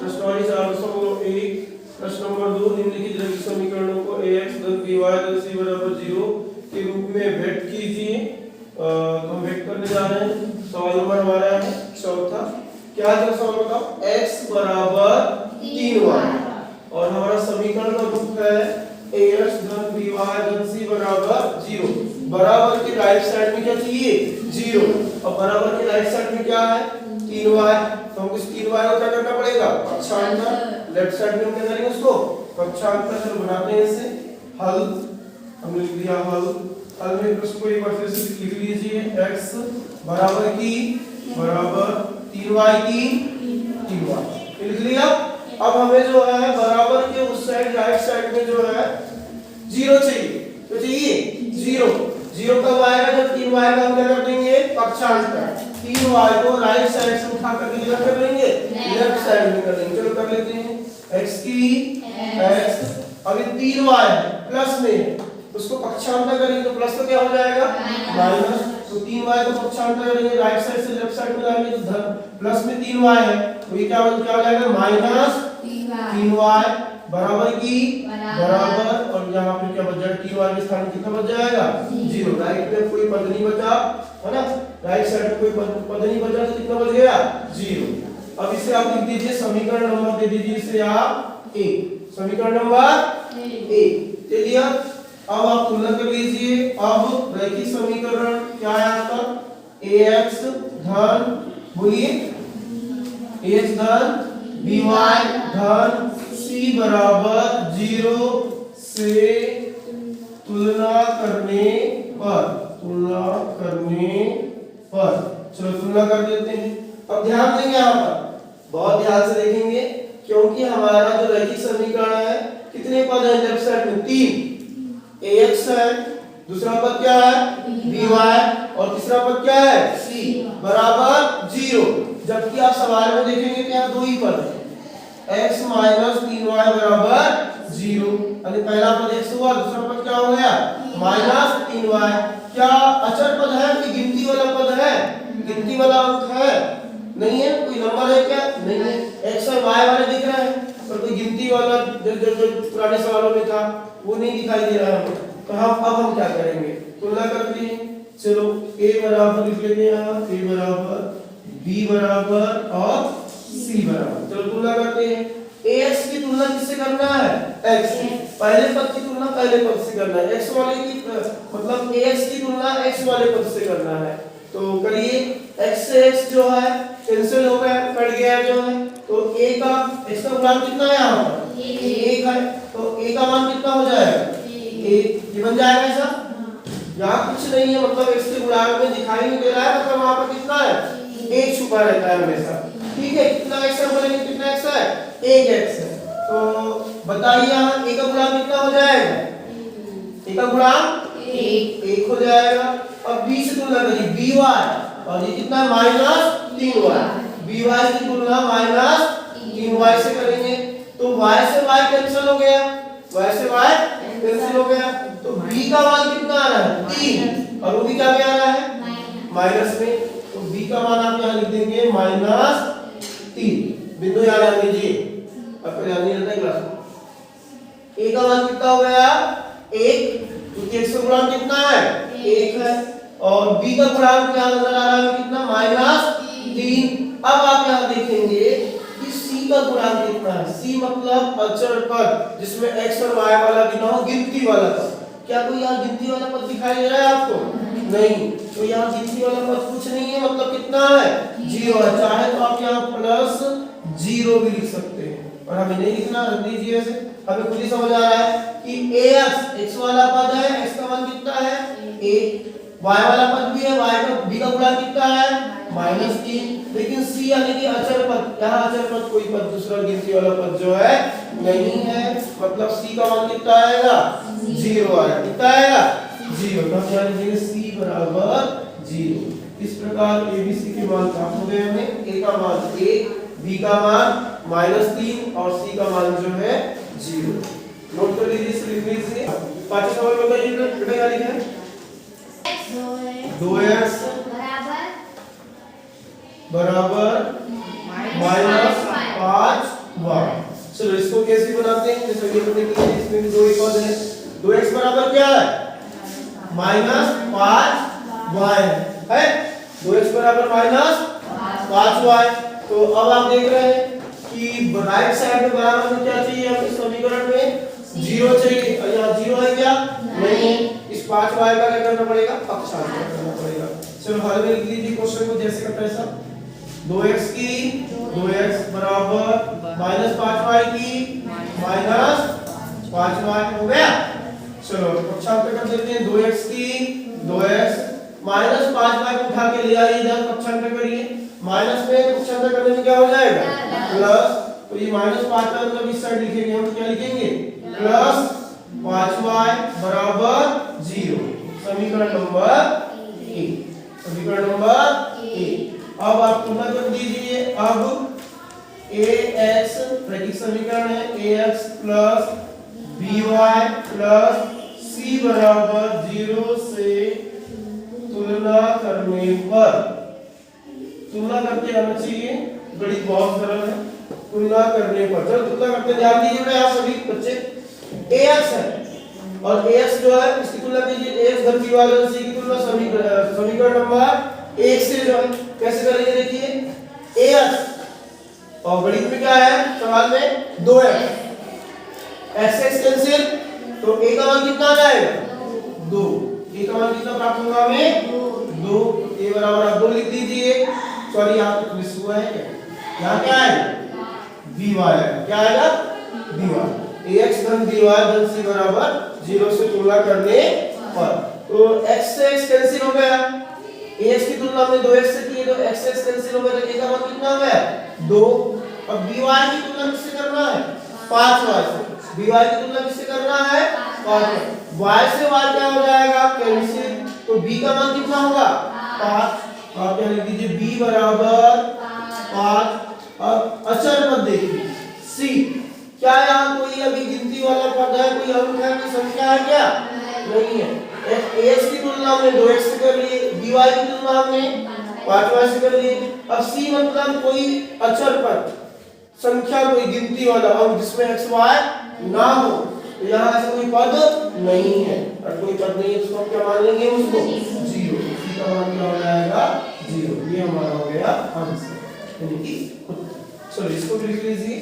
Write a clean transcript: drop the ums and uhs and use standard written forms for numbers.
प्रश्न 4.1 प्रश्न नंबर 2 निम्नलिखित रैखिक समीकरणों को ax + by + c = 0 के रूप में व्यक्त कीजिए। तो हम व्यक्त करने जा रहे हैं। सवाल नंबर हमारा है चौथा। क्या है सवाल बताओ? x = 3y और हमारा समीकरण का रूप है ax + by + c = 0। बराबर के राइट साइड में क्या चाहिए? 0 और बराबर के राइट साइड में क्या है? 3y। तो हमको इस 3y को क्या करना पड़ेगा? पक्षांतर। लेफ्ट साइड में हम क्या करेंगे उसको? पक्षांतर। चलो बनाते हैं इसे। हल हमने लिख दिया हल। हल में प्रश्न को एक बार फिर से लिख लीजिए। x बराबर 3y की 3y लिख लिया। अब हमें जो है बराबर के उस साइड राइट साइड में जो है 0 चाहिए। तो चाहिए 0 कब आएगा? जब 3y का हम क्या कर देंगे? पक्षांतर। 3y को राइट साइड से उठा करके किधर कर देंगे? लेफ्ट साइड में कर देंगे। चलो कर लेते हैं। x की x अभी 3y प्लस में उसको पक्षांतर करेंगे तो प्लस तो क्या हो जाएगा? माइनस। तो 3y को पक्षांतर करेंगे राइट साइड से लेफ्ट साइड में लाएंगे तो धन प्लस में 3y है तो ये क्या हो जाएगा? माइनस 3y बराबर की बराबर और यहाँ पे क्या बच जाएगा? 3y के स्थान कितना बच जाएगा? 0। राइट में कोई पद नहीं बचा है ना, राइट साइड में कोई पद नहीं बचा तो कितना बच गया? 0। अब इसे आप लिख दीजिए, समीकरण नंबर दे दीजिए इसे आप 1। समीकरण नंबर 1 दे दिया। अब आप तुलना कर लीजिए। अब रैखिक समीकरण क्या है आपका? ax धन बोलिए ax धन by धन c बराबर 0 से तुलना करने पर चलो तुलना कर देते हैं। अब ध्यान देंगे यहाँ पर, बहुत ध्यान से देखेंगे क्योंकि हमारा जो रैखिक समीकरण है कितने पद हैं? लेफ्ट साइड में 3 ax है, दूसरा पद क्या है? by और तीसरा पद क्या है? c बराबर 0। जबकि आप सवाल में देखेंगे कि यहाँ 2 ही पद हैं, x - 3y बराबर 0। यानी पहला पद x हुआ, दूसरा पद क्या हो गया? -3y। क्या अचर पद है कि गिनती वाला पद है? गिनती वाला अंक है? नहीं है। कोई नंबर है क्या? नहीं है। x और y वाले दिख रहे हैं पर कोई गिनती वाला जो पुराने सवालों में था वो नहीं दिखाई दे रहा है। तो हम क्या करेंगे? तुलना करते हैं। चलो a बराबर लिख लेते हैं यहाँ, a बराबर b बराबर और c बराबर। चलो तुलना करते हैं। ax की तुलना किससे करना है? x। पहले पद की तुलना पहले पद से करना है। x वाले की मतलब ax की तुलना x वाले पद से करना है। तो करिए। x से x जो है कैंसिल हो गया, कट गया जो है। तो a का x का गुणांक कितना है यहाँ पर? 1 है। तो a का मान कितना हो जाएगा? 1। ये बन जाएगा ऐसा। यहाँ कुछ नहीं है, मतलब x के गुणांक में दिखाई नहीं दे रहा है, मतलब वहाँ पर कितना है? 1 छुपा रहता है हमेशा। ठीक है। कितना x है बोलेंगे? कितना x है? 1x है। तो बताइए यहाँ a का गुणांक कितना हो जाएगा? a का गुणांक 1 हो जाएगा। अब b से तुलना करिए, by और ये कितना? -3y। by की तुलना -3y से करेंगे तो y से y कैंसिल हो गया, y से y कैंसिल हो गया। तो b का मान कितना आ रहा है? 3 और वो भी क्या में आ रहा है? माइनस में। तो b का मान आप यहाँ लिख देंगे -3। बिंदु याद रख लीजिए, आपको याद नहीं रहता है क्लास में। a का मान कितना हो गया? 1 क्योंकि x का गुणांक कितना है? 1 है। और b का गुणांक क्या नजर आ रहा है? कितना? -3। अब आप यहाँ देखेंगे कि c का गुणांक कितना है? c मतलब अचर पद जिसमें x और y वाला भी ना हो, गिनती वाला पद। क्या कोई यहाँ गिनती वाला पद दिखाई दे रहा है आपको? नहीं। तो यहाँ गिनती वाला पद कुछ नहीं है, मतलब कितना है? 0 है। चाहे तो आप यहाँ +0 भी लिख सकते हैं और हमें नहीं लिखना, रख दीजिए ऐसे। हमें खुद ही समझ आ रहा है कि ax x वाला पद है, x का मान कितना है? 1। y वाला पद भी है, y का b का गुणांक कितना है? -3। लेकिन c यानी कि अचर पद, यहाँ अचर पद कोई पद दूसरा गिनती वाला पद जो है नहीं है, मतलब c का मान कितना आएगा? 0 आएगा। कितना आएगा? 0। तो हम यहाँ लिखेंगे c बराबर 0। इस प्रकार a b c के मान प्राप्त हो गए हमें। a का मान 1, b का मान -3 और c का मान जो है 0। नोट कर लीजिए, इसे लिख लीजिए। पांचवें सवाल में बताइए बेटा क्या लिखा है? 2x बराबर -5y लिखने के लिए इसमें भी दो ही पद है। 2x बराबर क्या है -5y है 2x बराबर -5y। तो अब आप देख रहे हैं कि राइट साइड में बराबर में क्या चाहिए हमें समीकरण में 0 चाहिए और यहाँ 0 है क्या नहीं है। इस 5y का क्या करना पड़ेगा पक्षांतर करना पड़ेगा। चलो हल में लिख लीजिए क्वेश्चन को जैसे करते हैं सब 2x की 2x बराबर -5y की -5y हो गया। चलो पक्षांतर कर देते हैं 2x की 2x -5y को उठा के ले आइए इधर पक्षांतर करिए माइनस में पक्षांतर करने में क्या हो जाएगा प्लस। तो ये -5 का मतलब इस साइड लिखेंगे हम क्या लिखेंगे प्लस 5y बराबर 0 समीकरण नंबर 1 समीकरण नंबर 1। अब आप तुलना कर दीजिए। अब ax रैखिक समीकरण है ax plus by plus c बराबर 0 से तुलना करने पर तुलना करते आना चाहिए गणित बहुत सरल है। तुलना करने पर जब तुलना करते ध्यान दीजिएगा यहाँ सभी बच्चे ax है और ax जो है इसकी तुलना कीजिए ax घन की वाले c की तुलना समीकरण नंबर 1 से जो है कैसे करेंगे देखिए ax और गणित में क्या है सवाल में 2x x कैंसिल तो a का मान कितना आ जाएगा 2 a का मान कितना प्राप्त होगा हमें 2 a बराबर आप 2 लिख दीजिए। सॉरी यहाँ पे मिस हुआ है क्या यहाँ क्या आएगा by क्या आएगा by ax धन by धन c बराबर 0 से तुलना करने पर तो x से x कैंसिल हो गया ax की तुलना हमने 2x से की तो x से x कैंसिल हो गया तो a का मान कितना हो गया 2। अब by की तुलना किससे करना है 5y से by की तुलना किससे करना है 5y y से y क्या हो जाएगा कैंसिल तो b का मान कितना होगा 5। आप क्या लिख दीजिए b बराबर 5। अब अचर मत देखिए c क्या यहाँ कोई अभी गिनती वाला पद है कोई अंक है कोई संख्या है क्या नहीं है। ax की तुलना हमने 2x से कर ली by की तुलना हमने 5y से कर ली। अब c मतलब कोई अचर पद संख्या कोई गिनती वाला अंक जिसमें xy ना हो तो यहाँ ऐसा कोई पद नहीं है और कोई पद नहीं है उसको हम क्या मान लेंगे उसको 0 c का मान क्या हो जाएगा 0 ये हमारा हो गया आंसर यानी कि चलो इसको भी लिख लीजिए।